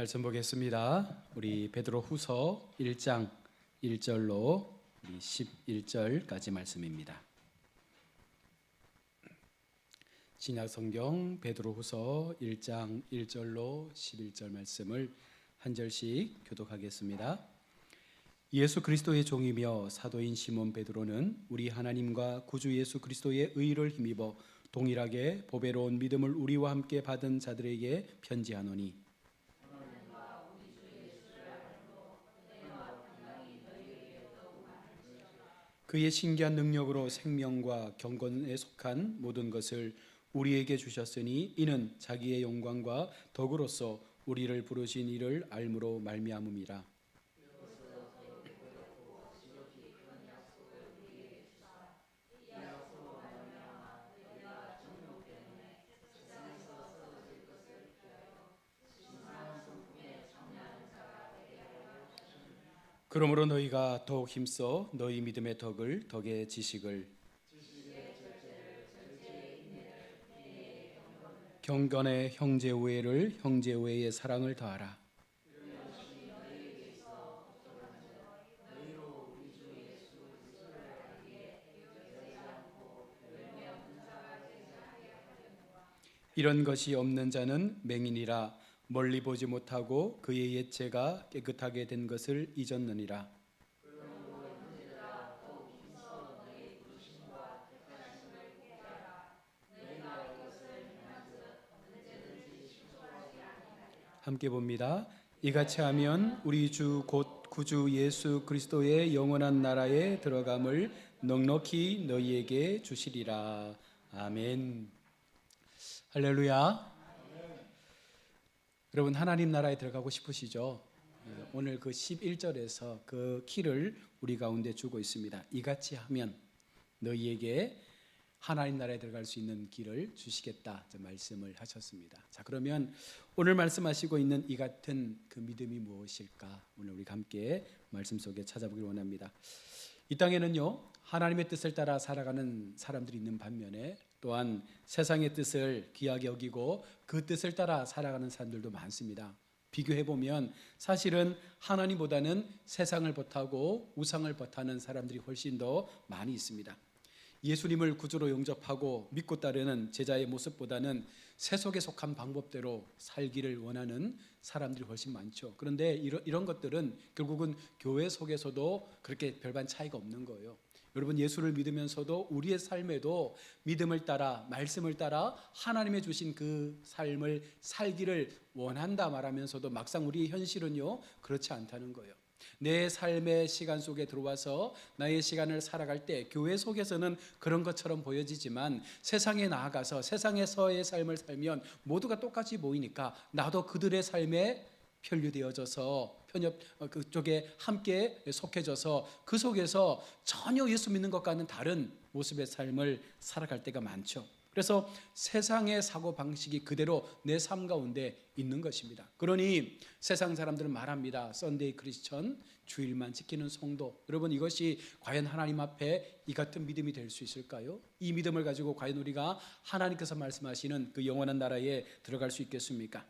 말씀 보겠습니다. 우리 베드로후서 1장 1절로 11절까지 말씀입니다. 신약성경 베드로후서 1장 1절로 11절 말씀을 한 절씩 교독하겠습니다. 예수 그리스도의 종이며 사도인 시몬 베드로는 우리 하나님과 구주 예수 그리스도의 의를 힘입어 동일하게 보배로운 믿음을 우리와 함께 받은 자들에게 편지하노니 그의 신기한 능력으로 생명과 경건에 속한 모든 것을 우리에게 주셨으니 이는 자기의 영광과 덕으로서 우리를 부르신 이를 알므로 말미암음이라. 그러므로 너희가 더욱 힘써 너희 믿음의 덕의 지식을 경건의 형제 우애를 형제 우애의 사랑을 더하라. 이런 것이 없는 자는 맹인이라 멀리 보지 못하고 그의 옛체가 깨끗하게 된 것을 잊었느니라. 함께 봅니다. 이같이 하면 우리 주 곧 구주 예수 그리스도의 영원한 나라에 들어감을 넉넉히 너희에게 주시리라. 아멘. 할렐루야. 여러분 하나님 나라에 들어가고 싶으시죠? 오늘 그 11절에서 그 키를 우리 가운데 주고 있습니다. 이같이 하면 너희에게 하나님 나라에 들어갈 수 있는 길을 주시겠다 말씀을 하셨습니다. 자, 그러면 오늘 말씀하시고 있는 이 같은 그 믿음이 무엇일까? 오늘 우리 함께 말씀 속에 찾아보길 원합니다. 이 땅에는요 하나님의 뜻을 따라 살아가는 사람들이 있는 반면에 또한 세상의 뜻을 귀하게 여기고 그 뜻을 따라 살아가는 사람들도 많습니다. 비교해보면 사실은 하나님보다는 세상을 버타고 우상을 버타는 사람들이 훨씬 더 많이 있습니다. 예수님을 구주로 영접하고 믿고 따르는 제자의 모습보다는 세속에 속한 방법대로 살기를 원하는 사람들이 훨씬 많죠. 그런데 이런 것들은 결국은 교회 속에서도 그렇게 별반 차이가 없는 거예요. 여러분 예수를 믿으면서도 우리의 삶에도 믿음을 따라 말씀을 따라 하나님의 주신 그 삶을 살기를 원한다 말하면서도 막상 우리의 현실은요 그렇지 않다는 거예요. 내 삶의 시간 속에 들어와서 나의 시간을 살아갈 때 교회 속에서는 그런 것처럼 보여지지만 세상에 나아가서 세상에서의 삶을 살면 모두가 똑같이 보이니까 나도 그들의 삶에 편류되어져서 그쪽에 함께 속해져서 그 속에서 전혀 예수 믿는 것 같은 다른 모습의 삶을 살아갈 때가 많죠. 그래서 세상의 사고방식이 그대로 내 삶 가운데 있는 것입니다. 그러니 세상 사람들은 말합니다. 썬데이 크리스천, 주일만 지키는 성도. 여러분 이것이 과연 하나님 앞에 이 같은 믿음이 될 수 있을까요? 이 믿음을 가지고 과연 우리가 하나님께서 말씀하시는 그 영원한 나라에 들어갈 수 있겠습니까?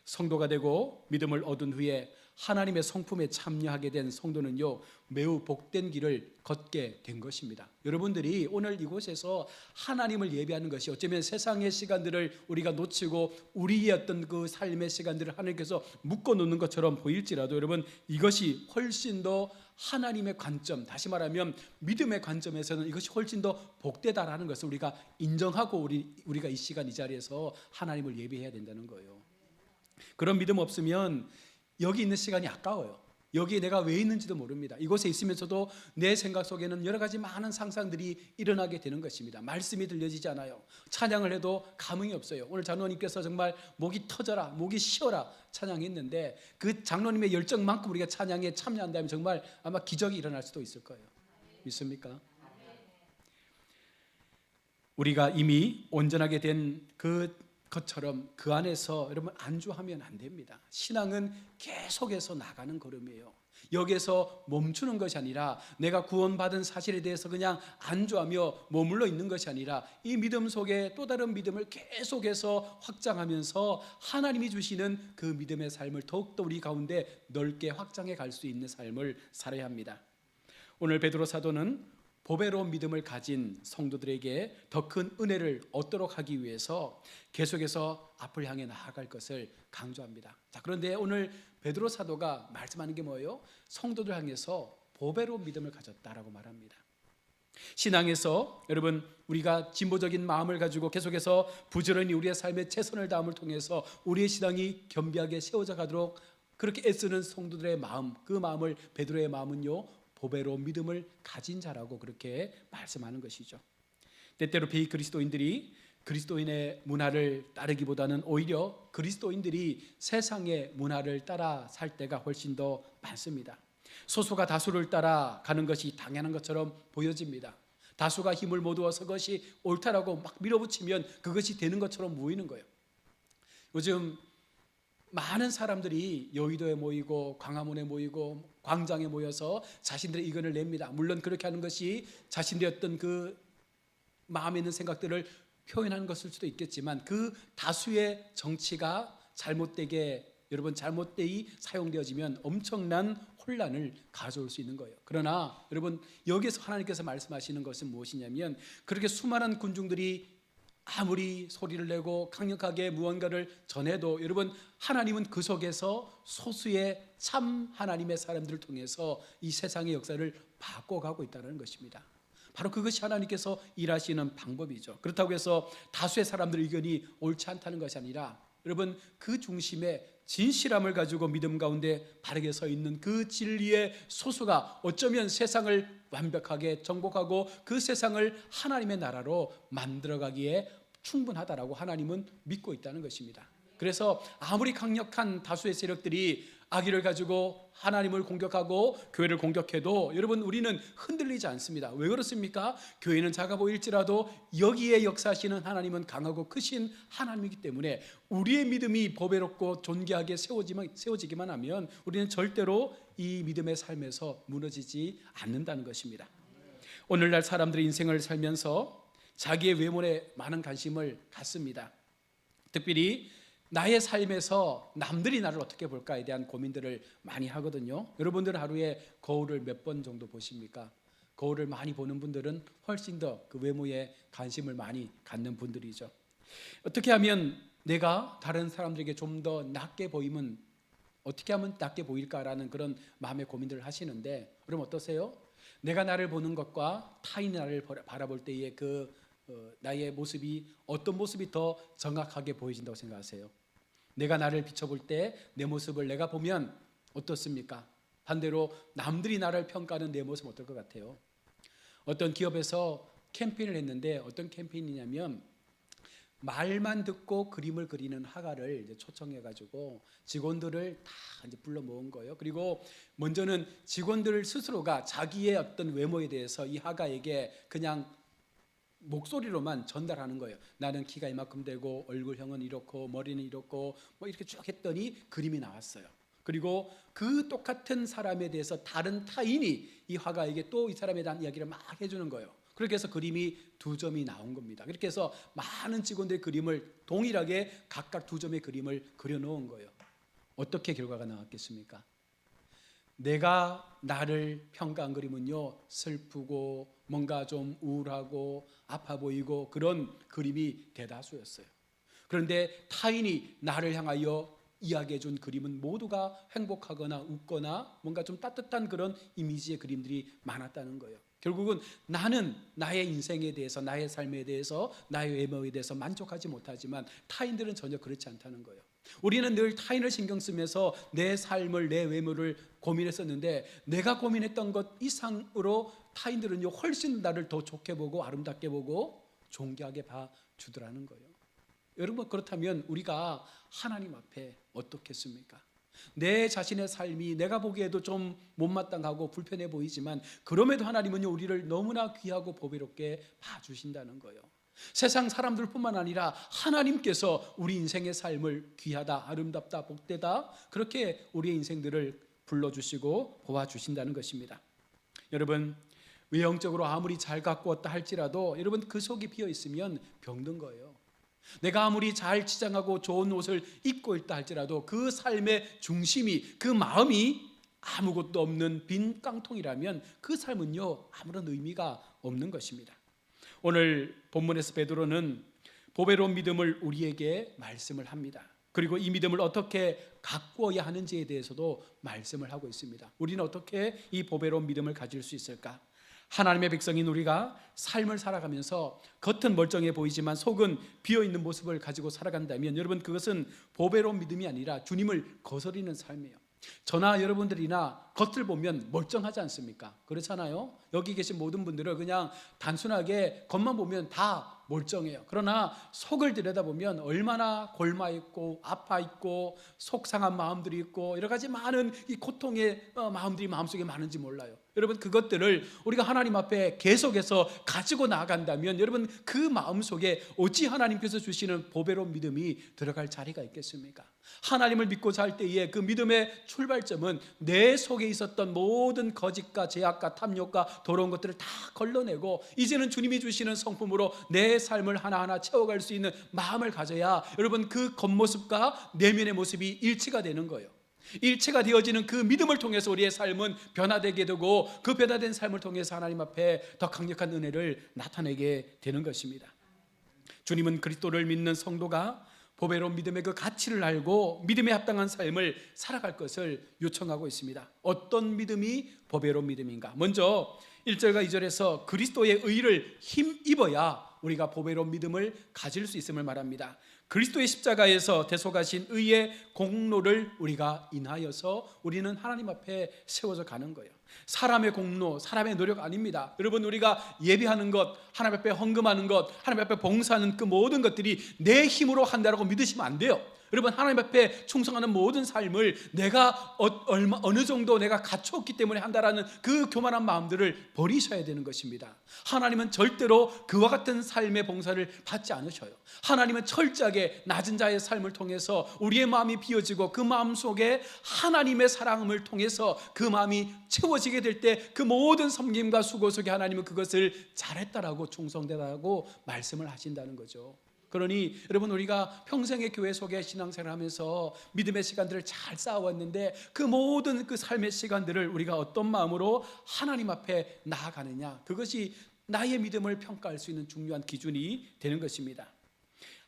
성도가 되고 믿음을 얻은 후에 하나님의 성품에 참여하게 된 성도는요 매우 복된 길을 걷게 된 것입니다. 여러분들이 오늘 이곳에서 하나님을 예배하는 것이 어쩌면 세상의 시간들을 우리가 놓치고 우리의 어떤 그 삶의 시간들을 하나님께서 묶어놓는 것처럼 보일지라도 여러분 이것이 훨씬 더 하나님의 관점, 다시 말하면 믿음의 관점에서는 이것이 훨씬 더 복되다라는 것을 우리가 인정하고 우리가 이 시간 이 자리에서 하나님을 예배해야 된다는 거예요. 그런 믿음 없으면 여기 있는 시간이 아까워요. 여기에 내가 왜 있는지도 모릅니다. 이곳에 있으면서도 내 생각 속에는 여러 가지 많은 상상들이 일어나게 되는 것입니다. 말씀이 들려지지 않아요. 찬양을 해도 감흥이 없어요. 오늘 장로님께서 정말 목이 터져라, 목이 쉬어라 찬양했는데 그 장로님의 열정만큼 우리가 찬양에 참여한다면 정말 아마 기적이 일어날 수도 있을 거예요. 믿습니까? 우리가 이미 온전하게 된 것처럼 그 안에서 여러분 안주하면 안 됩니다. 신앙은 계속해서 나가는 걸음이에요. 여기에서 멈추는 것이 아니라 내가 구원받은 사실에 대해서 그냥 안주하며 머물러 있는 것이 아니라 이 믿음 속에 또 다른 믿음을 계속해서 확장하면서 하나님이 주시는 그 믿음의 삶을 더욱더 우리 가운데 넓게 확장해 갈 수 있는 삶을 살아야 합니다. 오늘 베드로 사도는 보배로운 믿음을 가진 성도들에게 더 큰 은혜를 얻도록 하기 위해서 계속해서 앞을 향해 나아갈 것을 강조합니다. 자, 그런데 오늘 베드로 사도가 말씀하는 게 뭐예요? 성도들 향해서 보배로운 믿음을 가졌다라고 말합니다. 신앙에서 여러분 우리가 진보적인 마음을 가지고 계속해서 부지런히 우리의 삶에 최선을 다함을 통해서 우리의 신앙이 겸비하게 세워져 가도록 그렇게 애쓰는 성도들의 마음, 그 마음을 베드로의 마음은요 보배로운 믿음을 가진 자라고 그렇게 말씀하는 것이죠. 때때로 비그리스도인들이 그리스도인의 문화를 따르기보다는 오히려 그리스도인들이 세상의 문화를 따라 살 때가 훨씬 더 많습니다. 소수가 다수를 따라 가는 것이 당연한 것처럼 보여집니다. 다수가 힘을 모두어서 그것이 옳다라고 막 밀어붙이면 그것이 되는 것처럼 보이는 거예요. 요즘 많은 사람들이 여의도에 모이고 광화문에 모이고 광장에 모여서 자신들의 의견을 냅니다. 물론 그렇게 하는 것이 자신들의 어떤 그 마음에 있는 생각들을 표현하는 것일 수도 있겠지만 그 다수의 정치가 잘못되이 사용되어지면 엄청난 혼란을 가져올 수 있는 거예요. 그러나 여러분 여기서 하나님께서 말씀하시는 것은 무엇이냐면 그렇게 수많은 군중들이 아무리 소리를 내고 강력하게 무언가를 전해도 여러분 하나님은 그 속에서 소수의 참 하나님의 사람들을 통해서 이 세상의 역사를 바꿔가고 있다는 것입니다. 바로 그것이 하나님께서 일하시는 방법이죠. 그렇다고 해서 다수의 사람들의 의견이 옳지 않다는 것이 아니라 여러분 그 중심에 진실함을 가지고 믿음 가운데 바르게 서 있는 그 진리의 소수가 어쩌면 세상을 완벽하게 정복하고 그 세상을 하나님의 나라로 만들어가기에 충분하다라고 하나님은 믿고 있다는 것입니다. 그래서 아무리 강력한 다수의 세력들이 악의를 가지고 하나님을 공격하고 교회를 공격해도 여러분 우리는 흔들리지 않습니다. 왜 그렇습니까? 교회는 작아 보일지라도 여기에 역사하시는 하나님은 강하고 크신 하나님이기 때문에 우리의 믿음이 보배롭고 존귀하게 세워지기만 하면 우리는 절대로 이 믿음의 삶에서 무너지지 않는다는 것입니다. 오늘날 사람들의 인생을 살면서 자기의 외모에 많은 관심을 갖습니다. 특별히 나의 삶에서 남들이 나를 어떻게 볼까에 대한 고민들을 많이 하거든요. 여러분들 하루에 거울을 몇 번 정도 보십니까? 거울을 많이 보는 분들은 훨씬 더 그 외모에 관심을 많이 갖는 분들이죠. 어떻게 하면 내가 다른 사람들에게 좀 더 낫게 보이면 어떻게 하면 낫게 보일까라는 그런 마음의 고민들을 하시는데 그럼 어떠세요? 내가 나를 보는 것과 타인이 나를 바라볼 때의 나의 모습이 어떤 모습이 더 정확하게 보여진다고 생각하세요? 내가 나를 비춰볼 때 내 모습을 내가 보면 어떻습니까? 반대로 남들이 나를 평가하는 내 모습은 어떨 것 같아요? 어떤 기업에서 캠페인을 했는데 어떤 캠페인이냐면 말만 듣고 그림을 그리는 화가를 이제 초청해가지고 직원들을 다 이제 불러 모은 거예요. 그리고 먼저는 직원들 스스로가 자기의 어떤 외모에 대해서 이 화가에게 그냥 목소리로만 전달하는 거예요. 나는 키가 이만큼 되고 얼굴형은 이렇고 머리는 이렇고 뭐 이렇게 쭉 했더니 그림이 나왔어요. 그리고 그 똑같은 사람에 대해서 다른 타인이 이 화가에게 또 이 사람에 대한 이야기를 막 해주는 거예요. 그렇게 해서 그림이 2점이 나온 겁니다. 그렇게 해서 많은 직원들의 그림을 동일하게 각각 2점의 그림을 그려놓은 거예요. 어떻게 결과가 나왔겠습니까? 내가 나를 평가한 그림은요 슬프고 뭔가 좀 우울하고 아파 보이고 그런 그림이 대다수였어요. 그런데 타인이 나를 향하여 이야기해 준 그림은 모두가 행복하거나 웃거나 뭔가 좀 따뜻한 그런 이미지의 그림들이 많았다는 거예요. 결국은 나는 나의 인생에 대해서 나의 삶에 대해서 나의 외모에 대해서 만족하지 못하지만 타인들은 전혀 그렇지 않다는 거예요. 우리는 늘 타인을 신경 쓰면서 내 삶을 내 외모를 고민했었는데 내가 고민했던 것 이상으로 타인들은요 훨씬 나를 더 좋게 보고 아름답게 보고 존귀하게 봐주더라는 거예요. 여러분 그렇다면 우리가 하나님 앞에 어떻겠습니까? 내 자신의 삶이 내가 보기에도 좀 못마땅하고 불편해 보이지만 그럼에도 하나님은요 우리를 너무나 귀하고 보배롭게 봐주신다는 거예요. 세상 사람들뿐만 아니라 하나님께서 우리 인생의 삶을 귀하다, 아름답다, 복되다 그렇게 우리의 인생들을 불러주시고 도와주신다는 것입니다. 여러분, 외형적으로 아무리 잘 가꾸었다 할지라도 여러분 그 속이 비어 있으면 병든 거예요. 내가 아무리 잘 치장하고 좋은 옷을 입고 있다 할지라도 그 삶의 중심이, 그 마음이 아무것도 없는 빈 깡통이라면 그 삶은요 아무런 의미가 없는 것입니다. 오늘 본문에서 베드로는 보배로운 믿음을 우리에게 말씀을 합니다. 그리고 이 믿음을 어떻게 가꾸어야 하는지에 대해서도 말씀을 하고 있습니다. 우리는 어떻게 이 보배로운 믿음을 가질 수 있을까? 하나님의 백성인 우리가 삶을 살아가면서 겉은 멀쩡해 보이지만 속은 비어있는 모습을 가지고 살아간다면 여러분 그것은 보배로운 믿음이 아니라 주님을 거스르는 삶이에요. 저나 여러분들이나 겉을 보면 멀쩡하지 않습니까? 그렇잖아요. 여기 계신 모든 분들은 그냥 단순하게 겉만 보면 다 멀쩡해요. 그러나 속을 들여다보면 얼마나 골마 있고 아파 있고 속상한 마음들이 있고 여러 가지 많은 이 고통의 마음들이 마음속에 많은지 몰라요. 여러분 그것들을 우리가 하나님 앞에 계속해서 가지고 나아간다면 여러분 그 마음속에 어찌 하나님께서 주시는 보배로운 믿음이 들어갈 자리가 있겠습니까? 하나님을 믿고 살 때에 그 믿음의 출발점은 내 속에 있었던 모든 거짓과 죄악과 탐욕과 더러운 것들을 다 걸러내고 이제는 주님이 주시는 성품으로 내 삶을 하나하나 채워갈 수 있는 마음을 가져야 여러분 그 겉모습과 내면의 모습이 일치가 되는 거예요. 일체가 되어지는 그 믿음을 통해서 우리의 삶은 변화되게 되고 그 변화된 삶을 통해서 하나님 앞에 더 강력한 은혜를 나타내게 되는 것입니다. 주님은 그리스도를 믿는 성도가 보배로운 믿음의 그 가치를 알고 믿음에 합당한 삶을 살아갈 것을 요청하고 있습니다. 어떤 믿음이 보배로운 믿음인가? 먼저 1절과 2절에서 그리스도의 의를 힘입어야 우리가 보배로운 믿음을 가질 수 있음을 말합니다. 그리스도의 십자가에서 대속하신 의의 공로를 우리가 인하여서 우리는 하나님 앞에 세워져 가는 거예요. 사람의 공로, 사람의 노력 아닙니다. 여러분 우리가 예배하는 것, 하나님 앞에 헌금하는 것, 하나님 앞에 봉사하는 그 모든 것들이 내 힘으로 한다라고 믿으시면 안 돼요. 여러분 하나님 앞에 충성하는 모든 삶을 내가 어느 정도 내가 갖췄기 때문에 한다라는 그 교만한 마음들을 버리셔야 되는 것입니다. 하나님은 절대로 그와 같은 삶의 봉사를 받지 않으셔요. 하나님은 철저하게 낮은 자의 삶을 통해서 우리의 마음이 비어지고 그 마음 속에 하나님의 사랑을 통해서 그 마음이 채워지게 될 때 그 모든 섬김과 수고 속에 하나님은 그것을 잘했다라고 충성되다라고 말씀을 하신다는 거죠. 그러니 여러분 우리가 평생의 교회 속에 신앙생활을 하면서 믿음의 시간들을 잘 쌓아왔는데 그 모든 그 삶의 시간들을 우리가 어떤 마음으로 하나님 앞에 나아가느냐, 그것이 나의 믿음을 평가할 수 있는 중요한 기준이 되는 것입니다.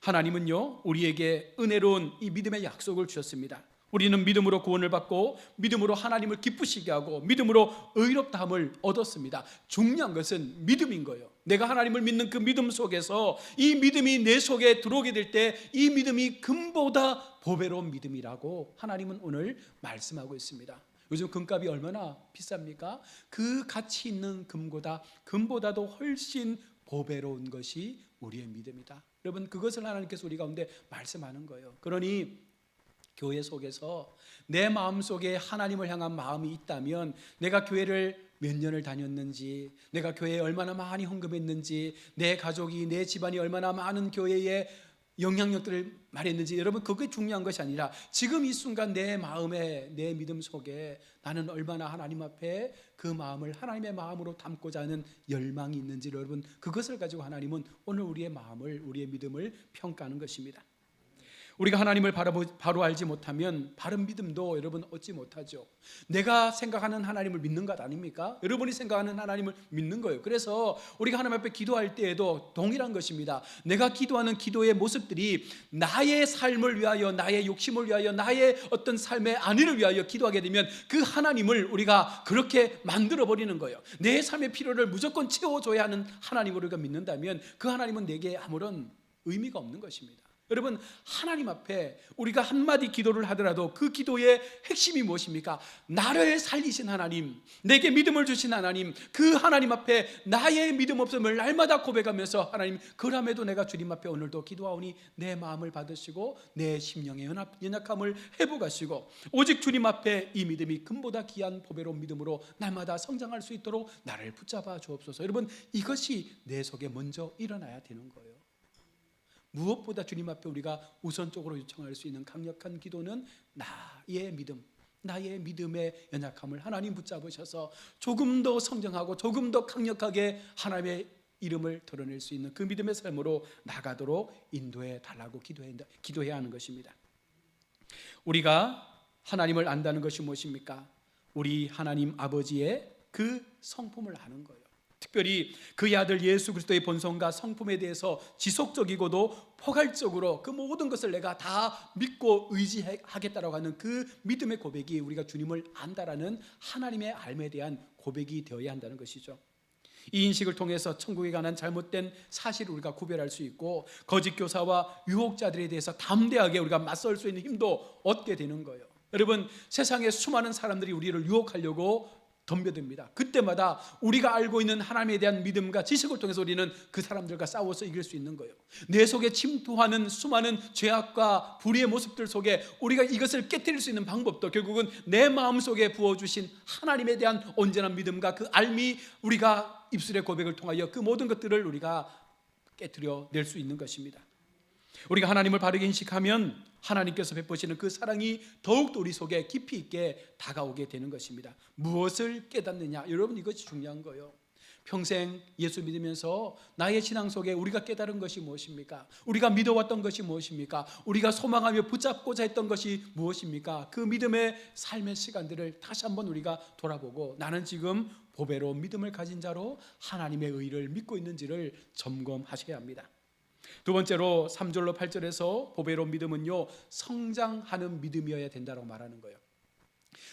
하나님은요 우리에게 은혜로운 이 믿음의 약속을 주셨습니다. 우리는 믿음으로 구원을 받고 믿음으로 하나님을 기쁘시게 하고 믿음으로 의롭다함을 얻었습니다. 중요한 것은 믿음인 거예요. 내가 하나님을 믿는 그 믿음 속에서 이 믿음이 내 속에 들어오게 될 때 이 믿음이 금보다 보배로운 믿음이라고 하나님은 오늘 말씀하고 있습니다. 요즘 금값이 얼마나 비쌉니까? 그 가치 있는 금보다도 훨씬 보배로운 것이 우리의 믿음이다. 여러분 그것을 하나님께서 우리 가운데 말씀하는 거예요. 그러니 교회 속에서 내 마음속에 하나님을 향한 마음이 있다면 내가 교회를 몇 년을 다녔는지, 내가 교회에 얼마나 많이 헌금했는지, 내 가족이, 내 집안이 얼마나 많은 교회에 영향력들을 말했는지, 여러분 그게 중요한 것이 아니라 지금 이 순간 내 마음에, 내 믿음 속에 나는 얼마나 하나님 앞에 그 마음을 하나님의 마음으로 담고자 하는 열망이 있는지, 여러분 그것을 가지고 하나님은 오늘 우리의 마음을, 우리의 믿음을 평가하는 것입니다. 우리가 하나님을 바로 알지 못하면 바른 믿음도 여러분 얻지 못하죠. 내가 생각하는 하나님을 믿는 것 아닙니까? 여러분이 생각하는 하나님을 믿는 거예요. 그래서 우리가 하나님 앞에 기도할 때에도 동일한 것입니다. 내가 기도하는 기도의 모습들이 나의 삶을 위하여, 나의 욕심을 위하여, 나의 어떤 삶의 안위를 위하여 기도하게 되면 그 하나님을 우리가 그렇게 만들어버리는 거예요. 내 삶의 필요를 무조건 채워줘야 하는 하나님을 우리가 믿는다면 그 하나님은 내게 아무런 의미가 없는 것입니다. 여러분 하나님 앞에 우리가 한마디 기도를 하더라도 그 기도의 핵심이 무엇입니까? 나를 살리신 하나님, 내게 믿음을 주신 하나님, 그 하나님 앞에 나의 믿음 없음을 날마다 고백하면서 하나님 그럼에도 내가 주님 앞에 오늘도 기도하오니 내 마음을 받으시고 내 심령의 연약함을 회복하시고 오직 주님 앞에 이 믿음이 금보다 귀한 보배로운 믿음으로 날마다 성장할 수 있도록 나를 붙잡아 주옵소서. 여러분 이것이 내 속에 먼저 일어나야 되는 거예요. 무엇보다 주님 앞에 우리가 우선적으로 요청할 수 있는 강력한 기도는 나의 믿음, 나의 믿음의 연약함을 하나님 붙잡으셔서 조금 더 성장하고 조금 더 강력하게 하나님의 이름을 드러낼 수 있는 그 믿음의 삶으로 나가도록 인도해 달라고 기도해야 하는 것입니다. 우리가 하나님을 안다는 것이 무엇입니까? 우리 하나님 아버지의 그 성품을 아는 거예요. 특별히 그의 아들 예수 그리스도의 본성과 성품에 대해서 지속적이고도 포괄적으로 그 모든 것을 내가 다 믿고 의지하겠다라고 하는 그 믿음의 고백이 우리가 주님을 안다라는 하나님의 알에 대한 고백이 되어야 한다는 것이죠. 이 인식을 통해서 천국에 관한 잘못된 사실을 우리가 구별할 수 있고 거짓 교사와 유혹자들에 대해서 담대하게 우리가 맞설 수 있는 힘도 얻게 되는 거예요. 여러분, 세상에 수많은 사람들이 우리를 유혹하려고 덤벼듭니다. 그때마다 우리가 알고 있는 하나님에 대한 믿음과 지식을 통해서 우리는 그 사람들과 싸워서 이길 수 있는 거예요. 내 속에 침투하는 수많은 죄악과 불의의 모습들 속에 우리가 이것을 깨뜨릴 수 있는 방법도 결국은 내 마음속에 부어주신 하나님에 대한 온전한 믿음과 그 알미, 우리가 입술의 고백을 통하여 그 모든 것들을 우리가 깨뜨려 낼 수 있는 것입니다. 우리가 하나님을 바르게 인식하면 하나님께서 베푸시는 그 사랑이 더욱더 우리 속에 깊이 있게 다가오게 되는 것입니다. 무엇을 깨닫느냐, 여러분, 이것이 중요한 거예요. 평생 예수 믿으면서 나의 신앙 속에 우리가 깨달은 것이 무엇입니까? 우리가 믿어왔던 것이 무엇입니까? 우리가 소망하며 붙잡고자 했던 것이 무엇입니까? 그 믿음의 삶의 시간들을 다시 한번 우리가 돌아보고 나는 지금 보배로운 믿음을 가진 자로 하나님의 의를 믿고 있는지를 점검하셔야 합니다. 두 번째로 3절로 8절에서 보배로운 믿음은요, 성장하는 믿음이어야 된다고 말하는 거예요.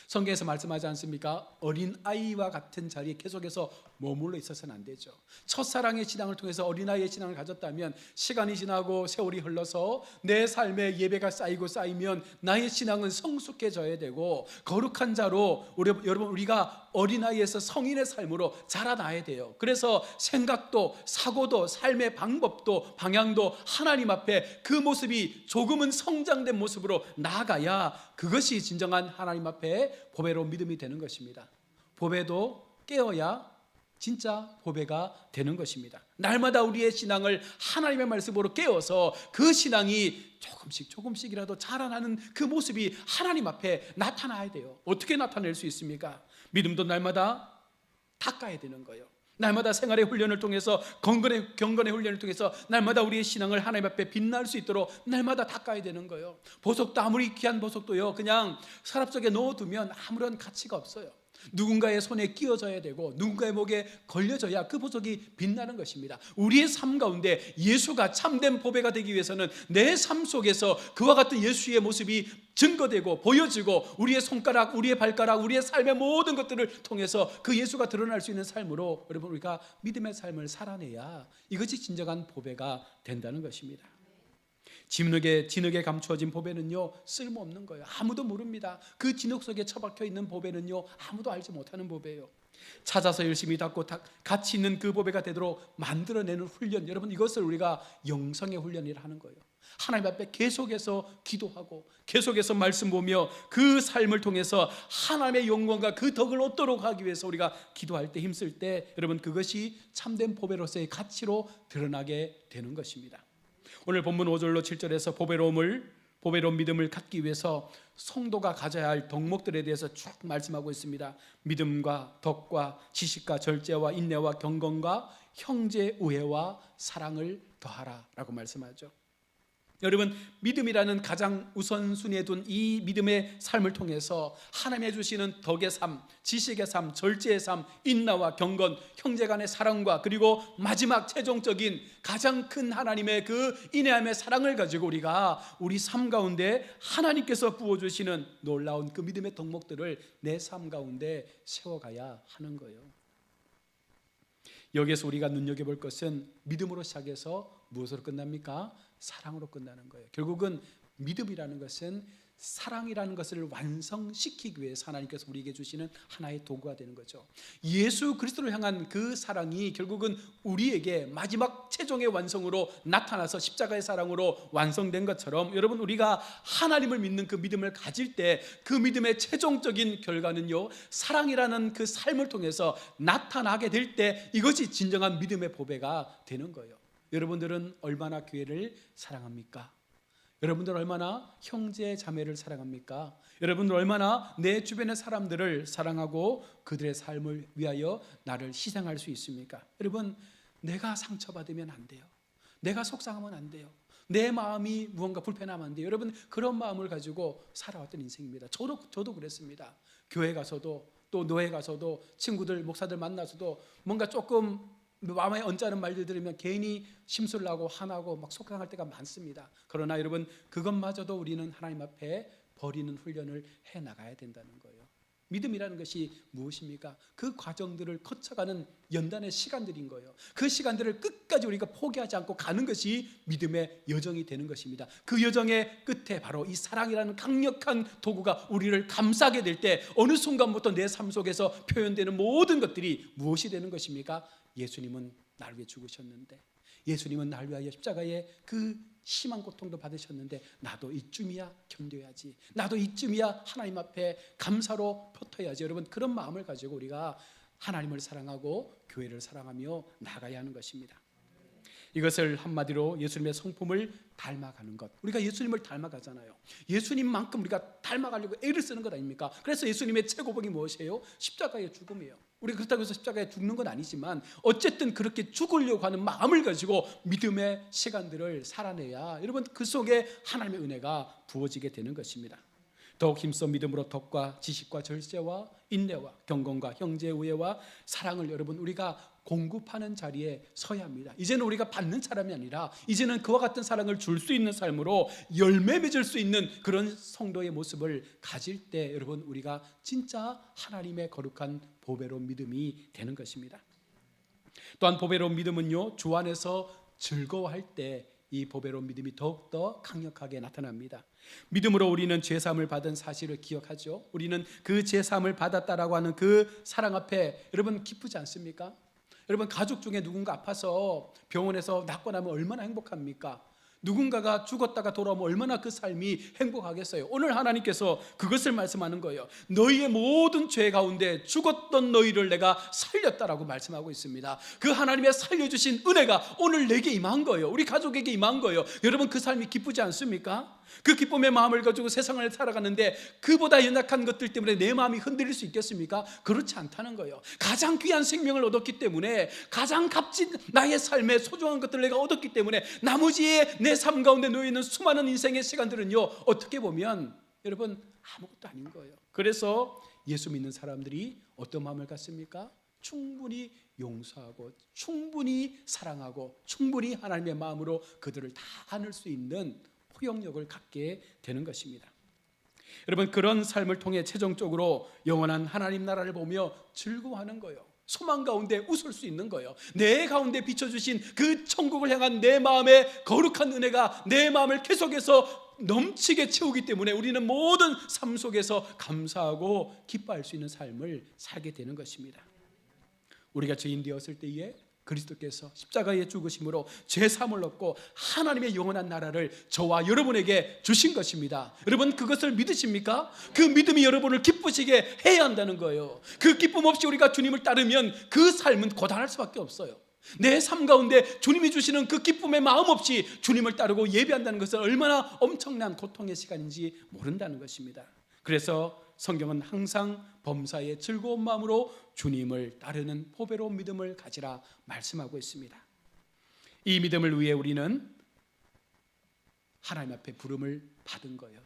성경에서 말씀하지 않습니까? 어린아이와 같은 자리에 계속해서 머물러 있어서는 안 되죠. 첫사랑의 신앙을 통해서 어린아이의 신앙을 가졌다면 시간이 지나고 세월이 흘러서 내 삶에 예배가 쌓이면 나의 신앙은 성숙해져야 되고 거룩한 자로 여러분 우리가 어린아이에서 성인의 삶으로 자라나야 돼요. 그래서 생각도 사고도 삶의 방법도 방향도 하나님 앞에 그 모습이 조금은 성장된 모습으로 나아가야 그것이 진정한 하나님 앞에 보배로운 믿음이 되는 것입니다. 보배도 깨어야 진짜 보배가 되는 것입니다. 날마다 우리의 신앙을 하나님의 말씀으로 깨워서 그 신앙이 조금씩이라도 자라나는 그 모습이 하나님 앞에 나타나야 돼요. 어떻게 나타낼 수 있습니까? 믿음도 날마다 닦아야 되는 거예요. 날마다 생활의 훈련을 통해서 경건의 훈련을 통해서 날마다 우리의 신앙을 하나님 앞에 빛날 수 있도록 날마다 닦아야 되는 거예요. 보석도 아무리 귀한 보석도요, 그냥 서랍 속에 넣어두면 아무런 가치가 없어요. 누군가의 손에 끼워져야 되고 누군가의 목에 걸려져야 그 보석이 빛나는 것입니다. 우리의 삶 가운데 예수가 참된 보배가 되기 위해서는 내 삶 속에서 그와 같은 예수의 모습이 증거되고 보여지고 우리의 손가락, 우리의 발가락, 우리의 삶의 모든 것들을 통해서 그 예수가 드러날 수 있는 삶으로 여러분 우리가 믿음의 삶을 살아내야 이것이 진정한 보배가 된다는 것입니다. 진흙에 감추어진 보배는요, 쓸모없는 거예요. 아무도 모릅니다. 그 진흙 속에 처박혀 있는 보배는요, 아무도 알지 못하는 보배예요. 찾아서 열심히 닦고 가치 있는 그 보배가 되도록 만들어내는 훈련, 여러분 이것을 우리가 영성의 훈련이라 하는 거예요. 하나님 앞에 계속해서 기도하고 계속해서 말씀 보며 그 삶을 통해서 하나님의 영광과 그 덕을 얻도록 하기 위해서 우리가 기도할 때 힘쓸 때 여러분 그것이 참된 보배로서의 가치로 드러나게 되는 것입니다. 오늘 본문 5절로 7절에서 보배로운 믿음을 갖기 위해서 성도가 가져야 할 덕목들에 대해서 쭉 말씀하고 있습니다. 믿음과 덕과 지식과 절제와 인내와 경건과 형제 우애와 사랑을 더하라 라고 말씀하죠. 여러분, 믿음이라는 가장 우선순위에 둔 이 믿음의 삶을 통해서 하나님이 주시는 덕의 삶, 지식의 삶, 절제의 삶, 인내와 경건, 형제 간의 사랑과 그리고 마지막 최종적인 가장 큰 하나님의 그 인내함의 사랑을 가지고 우리가 우리 삶 가운데 하나님께서 부어주시는 놀라운 그 믿음의 덕목들을 내 삶 가운데 세워가야 하는 거예요. 여기에서 우리가 눈여겨볼 것은 믿음으로 시작해서 무엇으로 끝납니까? 사랑으로 끝나는 거예요. 결국은 믿음이라는 것은 사랑이라는 것을 완성시키기 위해서 하나님께서 우리에게 주시는 하나의 도구가 되는 거죠. 예수 그리스도를 향한 그 사랑이 결국은 우리에게 마지막 최종의 완성으로 나타나서 십자가의 사랑으로 완성된 것처럼 여러분 우리가 하나님을 믿는 그 믿음을 가질 때 그 믿음의 최종적인 결과는요, 사랑이라는 그 삶을 통해서 나타나게 될 때 이것이 진정한 믿음의 보배가 되는 거예요. 여러분들은 얼마나 교회를 사랑합니까? 여러분들 얼마나 형제 자매를 사랑합니까? 여러분들 얼마나 내 주변의 사람들을 사랑하고 그들의 삶을 위하여 나를 희생할 수 있습니까? 여러분, 내가 상처받으면 안 돼요. 내가 속상하면 안 돼요. 내 마음이 무언가 불편하면 안 돼요. 여러분, 그런 마음을 가지고 살아왔던 인생입니다. 저도 그랬습니다. 교회 가서도 또 노예 가서도 친구들, 목사들 만나서도 뭔가 조금 마음에 언짢은 말들 들으면 괜히 심술 나고 화나고 막 속상할 때가 많습니다. 그러나 여러분, 그것마저도 우리는 하나님 앞에 버리는 훈련을 해 나가야 된다는 거예요. 믿음이라는 것이 무엇입니까? 그 과정들을 거쳐가는 연단의 시간들인 거예요. 그 시간들을 끝까지 우리가 포기하지 않고 가는 것이 믿음의 여정이 되는 것입니다. 그 여정의 끝에 바로 이 사랑이라는 강력한 도구가 우리를 감싸게 될 때 어느 순간부터 내 삶 속에서 표현되는 모든 것들이 무엇이 되는 것입니까? 예수님은 나를 위해 죽으셨는데, 예수님은 나를 위하여 십자가에 그 심한 고통도 받으셨는데 나도 이쯤이야 견뎌야지, 나도 이쯤이야 하나님 앞에 감사로 펴야지. 여러분, 그런 마음을 가지고 우리가 하나님을 사랑하고 교회를 사랑하며 나가야 하는 것입니다. 이것을 한마디로 예수님의 성품을 닮아가는 것. 우리가 예수님을 닮아가잖아요. 예수님만큼 우리가 닮아가려고 애를 쓰는 것 아닙니까? 그래서 예수님의 최고봉이 무엇이에요? 십자가의 죽음이에요. 우리가 그렇다고 해서 십자가에 죽는 건 아니지만 어쨌든 그렇게 죽으려고 하는 마음을 가지고 믿음의 시간들을 살아내야 여러분 그 속에 하나님의 은혜가 부어지게 되는 것입니다. 더욱 힘써 믿음으로 덕과 지식과 절제와 인내와 경건과 형제의 우애와 사랑을 여러분 우리가 공급하는 자리에 서야 합니다. 이제는 우리가 받는 사람이 아니라 이제는 그와 같은 사랑을 줄 수 있는 삶으로 열매 맺을 수 있는 그런 성도의 모습을 가질 때 여러분 우리가 진짜 하나님의 거룩한 보배로운 믿음이 되는 것입니다. 또한 보배로운 믿음은요, 주 안에서 즐거워할 때 이 보배로운 믿음이 더욱더 강력하게 나타납니다. 믿음으로 우리는 죄사함을 받은 사실을 기억하죠. 우리는 그 죄사함을 받았다라고 하는 그 사랑 앞에 여러분 기쁘지 않습니까? 여러분, 가족 중에 누군가 아파서 병원에서 낫고 나면 얼마나 행복합니까? 누군가가 죽었다가 돌아오면 얼마나 그 삶이 행복하겠어요. 오늘 하나님께서 그것을 말씀하는 거예요. 너희의 모든 죄 가운데 죽었던 너희를 내가 살렸다라고 말씀하고 있습니다. 그 하나님의 살려주신 은혜가 오늘 내게 임한 거예요. 우리 가족에게 임한 거예요. 여러분, 그 삶이 기쁘지 않습니까? 그 기쁨의 마음을 가지고 세상을 살아가는데 그보다 연약한 것들 때문에 내 마음이 흔들릴 수 있겠습니까? 그렇지 않다는 거예요. 가장 귀한 생명을 얻었기 때문에, 가장 값진 나의 삶의 소중한 것들을 내가 얻었기 때문에 나머지의 내 삶 가운데 놓여있는 수많은 인생의 시간들은요, 어떻게 보면 여러분 아무것도 아닌 거예요. 그래서 예수 믿는 사람들이 어떤 마음을 갖습니까? 충분히 용서하고 충분히 사랑하고 충분히 하나님의 마음으로 그들을 다 안을 수 있는 포용력을 갖게 되는 것입니다. 여러분, 그런 삶을 통해 최종적으로 영원한 하나님 나라를 보며 즐거워하는 거예요. 소망 가운데 웃을 수 있는 거예요. 내 가운데 비춰주신 그 천국을 향한 내 마음의 거룩한 은혜가 내 마음을 계속해서 넘치게 채우기 때문에 우리는 모든 삶 속에서 감사하고 기뻐할 수 있는 삶을 살게 되는 것입니다. 우리가 죄인 되었을 때에 그리스도께서 십자가에 죽으심으로 죄사함을 얻고 하나님의 영원한 나라를 저와 여러분에게 주신 것입니다. 여러분, 그것을 믿으십니까? 그 믿음이 여러분을 기쁘시게 해야 한다는 거예요. 그 기쁨 없이 우리가 주님을 따르면 그 삶은 고단할 수밖에 없어요. 내 삶 가운데 주님이 주시는 그 기쁨의 마음 없이 주님을 따르고 예배한다는 것은 얼마나 엄청난 고통의 시간인지 모른다는 것입니다. 그래서 성경은 항상 범사에 즐거운 마음으로 주님을 따르는 보배로운 믿음을 가지라 말씀하고 있습니다. 이 믿음을 위해 우리는 하나님 앞에 부름을 받은 거예요.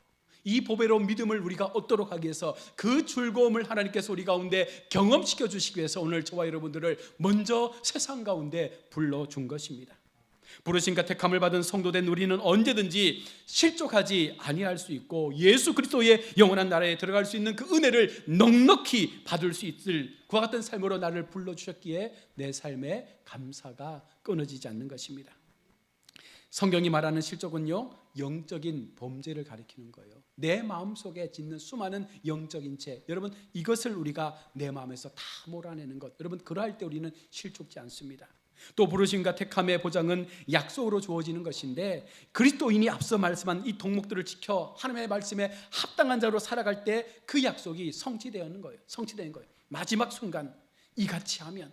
이 보배로운 믿음을 우리가 얻도록 하기 위해서 그 즐거움을 하나님께서 우리 가운데 경험시켜 주시기 위해서 오늘 저와 여러분들을 먼저 세상 가운데 불러준 것입니다. 부르심과 택함을 받은 성도된 우리는 언제든지 실족하지 아니할 수 있고 예수 그리스도의 영원한 나라에 들어갈 수 있는 그 은혜를 넉넉히 받을 수 있을 그와 같은 삶으로 나를 불러주셨기에 내 삶에 감사가 끊어지지 않는 것입니다. 성경이 말하는 실족은요, 영적인 범죄를 가리키는 거예요. 내 마음속에 짓는 수많은 영적인 죄, 여러분 이것을 우리가 내 마음에서 다 몰아내는 것, 여러분 그러할 때 우리는 실족지 않습니다. 또 부르심과 택함의 보장은 약속으로 주어지는 것인데 그리스도인이 앞서 말씀한 이 덕목들을 지켜 하나님의 말씀에 합당한 자로 살아갈 때 그 약속이 성취되는 거예요. 성취된 거예요. 마지막 순간 이같이 하면,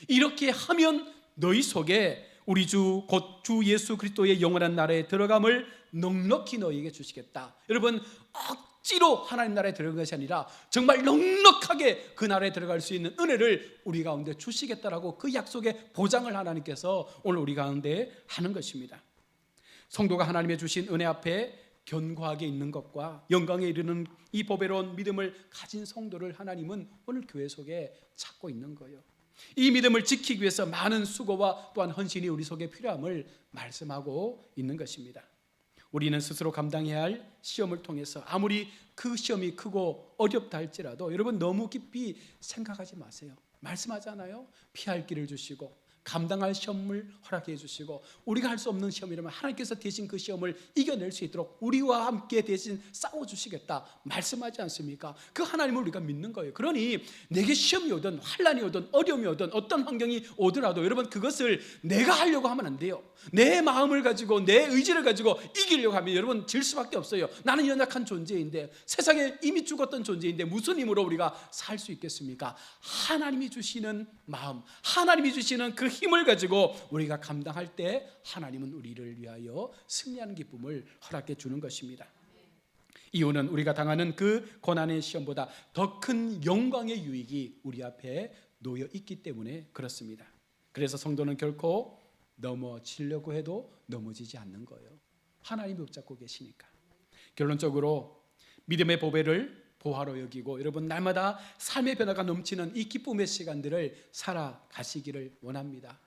이렇게 하면 너희 속에 우리 주 곧 주 예수 그리스도의 영원한 나라에 들어감을 넉넉히 너희에게 주시겠다. 여러분, 억지로 하나님 나라에 들어간 것이 아니라 정말 넉넉하게 그 나라에 들어갈 수 있는 은혜를 우리 가운데 주시겠다라고 그 약속의 보장을 하나님께서 오늘 우리 가운데 하는 것입니다. 성도가 하나님의 주신 은혜 앞에 견고하게 있는 것과 영광에 이르는 이 보배로운 믿음을 가진 성도를 하나님은 오늘 교회 속에 찾고 있는 거예요. 이 믿음을 지키기 위해서 많은 수고와 또한 헌신이 우리 속에 필요함을 말씀하고 있는 것입니다. 우리는 스스로 감당해야 할 시험을 통해서 아무리 그 시험이 크고 어렵다 할지라도 여러분 너무 깊이 생각하지 마세요. 말씀하잖아요. 피할 길을 주시고 감당할 시험을 허락해 주시고 우리가 할 수 없는 시험이라면 하나님께서 대신 그 시험을 이겨낼 수 있도록 우리와 함께 대신 싸워주시겠다 말씀하지 않습니까? 그 하나님을 우리가 믿는 거예요. 그러니 내게 시험이 오든 환난이 오든 어려움이 오든 어떤 환경이 오더라도 여러분 그것을 내가 하려고 하면 안 돼요. 내 마음을 가지고 내 의지를 가지고 이기려고 하면 여러분 질 수밖에 없어요. 나는 연약한 존재인데 세상에 이미 죽었던 존재인데 무슨 힘으로 우리가 살 수 있겠습니까? 하나님이 주시는 마음, 하나님이 주시는 그 힘을 가지고 우리가 감당할 때 하나님은 우리를 위하여 승리하는 기쁨을 허락해 주는 것입니다. 이유는 우리가 당하는 그 고난의 시험보다 더 큰 영광의 유익이 우리 앞에 놓여 있기 때문에 그렇습니다. 그래서 성도는 결코 넘어지려고 해도 넘어지지 않는 거예요. 하나님이 붙잡고 계시니까. 결론적으로 믿음의 보배를 보화로 여기고 여러분 날마다 삶의 변화가 넘치는 이 기쁨의 시간들을 살아가시기를 원합니다.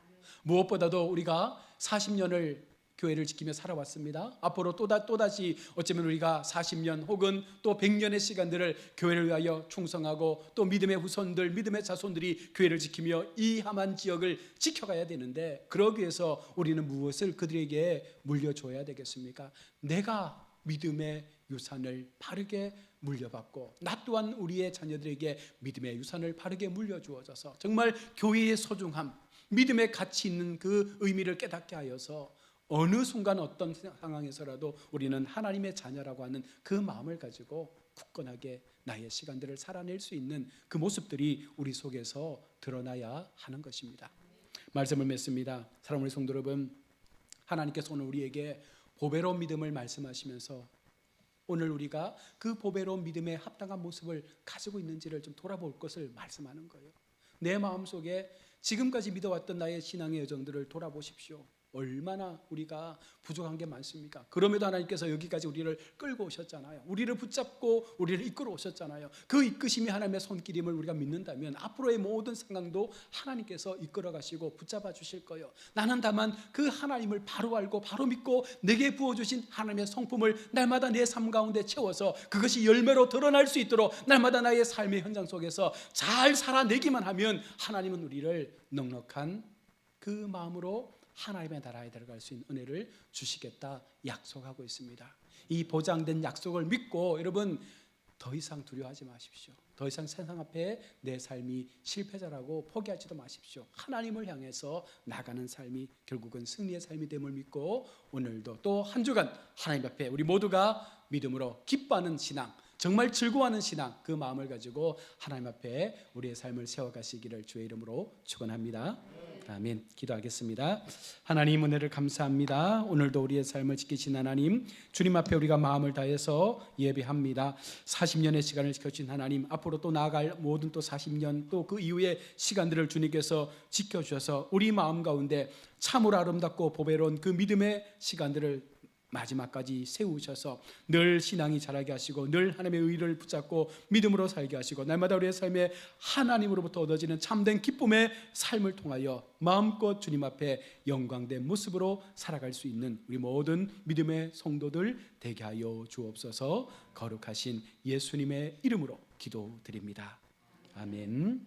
무엇보다도 우리가 40년을 교회를 지키며 살아왔습니다. 앞으로 또다시 어쩌면 우리가 40년 혹은 또 100년의 시간들을 교회를 위하여 충성하고 또 믿음의 후손들, 믿음의 자손들이 교회를 지키며 이 험한 지역을 지켜가야 되는데 그러기 위해서 우리는 무엇을 그들에게 물려줘야 되겠습니까? 내가 믿음의 유산을 바르게 물려받고 나 또한 우리의 자녀들에게 믿음의 유산을 바르게 물려주어져서 정말 교회의 소중함, 믿음의 가치 있는 그 의미를 깨닫게 하여서 어느 순간 어떤 상황에서라도 우리는 하나님의 자녀라고 하는 그 마음을 가지고 굳건하게 나의 시간들을 살아낼 수 있는 그 모습들이 우리 속에서 드러나야 하는 것입니다. 말씀을 맺습니다. 사랑하는 성도 여러분, 하나님께서 오늘 우리에게 보배로운 믿음을 말씀하시면서 오늘 우리가 그 보배로운 믿음에 합당한 모습을 가지고 있는지를 좀 돌아볼 것을 말씀하는 거예요. 내 마음속에 지금까지 믿어왔던 나의 신앙의 여정들을 돌아보십시오. 얼마나 우리가 부족한 게 많습니까? 그럼에도 하나님께서 여기까지 우리를 끌고 오셨잖아요. 우리를 붙잡고 우리를 이끌어 오셨잖아요. 그 이끄심이 하나님의 손길임을 우리가 믿는다면 앞으로의 모든 상황도 하나님께서 이끌어 가시고 붙잡아 주실 거예요. 나는 다만 그 하나님을 바로 알고 바로 믿고 내게 부어주신 하나님의 성품을 날마다 내 삶 가운데 채워서 그것이 열매로 드러날 수 있도록 날마다 나의 삶의 현장 속에서 잘 살아내기만 하면 하나님은 우리를 넉넉한 그 마음으로 하나님의 나라에 들어갈 수 있는 은혜를 주시겠다 약속하고 있습니다. 이 보장된 약속을 믿고 여러분 더 이상 두려워하지 마십시오. 더 이상 세상 앞에 내 삶이 실패자라고 포기하지도 마십시오. 하나님을 향해서 나가는 삶이 결국은 승리의 삶이 됨을 믿고 오늘도 또 한 주간 하나님 앞에 우리 모두가 믿음으로 기뻐하는 신앙, 정말 즐거워하는 신앙, 그 마음을 가지고 하나님 앞에 우리의 삶을 세워가시기를 주의 이름으로 축원합니다. 아멘. 기도하겠습니다. 하나님 은혜를 감사합니다. 오늘도 우리의 삶을 지키신 하나님, 주님 앞에 우리가 마음을 다해서 예배합니다. 40년의 시간을 지켜주신 하나님, 앞으로 또 나아갈 모든 또 40년 또 그 이후의 시간들을 주님께서 지켜주셔서 우리 마음 가운데 참으로 아름답고 보배로운 그 믿음의 시간들을 마지막까지 세우셔서 늘 신앙이 자라게 하시고 늘 하나님의 의를 붙잡고 믿음으로 살게 하시고 날마다 우리의 삶에 하나님으로부터 얻어지는 참된 기쁨의 삶을 통하여 마음껏 주님 앞에 영광된 모습으로 살아갈 수 있는 우리 모든 믿음의 성도들 되게 하여 주옵소서. 거룩하신 예수님의 이름으로 기도드립니다. 아멘.